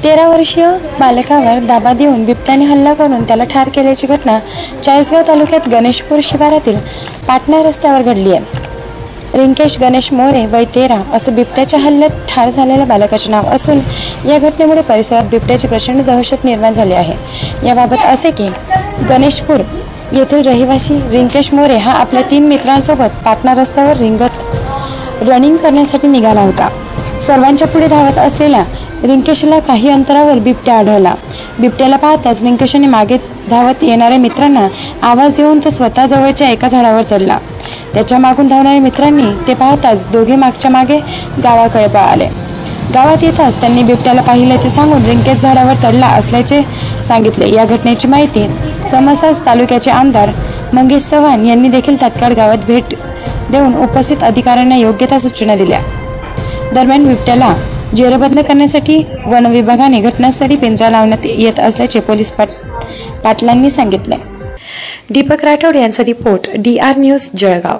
13 वर्षीय बालकावर दाबा देऊन बिबट्याने हल्ला करून त्याला ठार केल्याची घटना चाळीसगाव तालुक्यात गणेशपूर शिवारातील पाटणा रस्त्यावर घडली आहे। रिंकेश गणेश मोरे वय 13 असं बिबट्याच्या हल्ल्यात ठार झालेल्या बालकाचे नाव असून या घटनेमुळे परिसरात बिबट्याची प्रचंड दहशत निर्माण झाली आहे। याबाबत असे की गणेशपूर येथील रहिवासी रिंकेश मोरे हा आपल्या 3 मित्रांसोबत पाटणा रस्त्यावर रनिंग करण्यासाठी निघाला होता। सर्वांच्या पुढे धावत असलेल्या रिंकेशला काही अंतरावर बिबट्या आढळला। बिबट्याला पाहताच रिंकेशने मागे धावत येणाऱ्या मित्रांना आवाज देऊन तो स्वतः जवळच्या एका झाडावर चढला। त्याच्या मागून धावणाऱ्या मित्रांनी ते पाहताच दोघे मागच्या मागे गावाकडे पळाले। गावात येताच त्यांनी बिबट्याला पाहिल्याचे सांगून रिंकेश झाडावर चढला असल्याचे सांगितले। या घटनेची माहिती समसाज तालुक्याचे आमदार मंगेश चव्हाण यांनी देखील तात्काळ गावात भेट देऊन उपस्थित अधिकाऱ्यांना योग्य त्या सूचना दिल्या। दरम्यान बिबट्याला जेरबंद करण्यासाठी वन विभागाने घटनास्थळी पिंजरा लावण्यात येत असल्याचे पोलीस पाटलांनी सांगितले। दीपक राठोड यांचा रिपोर्ट DR न्यूज जळगाव।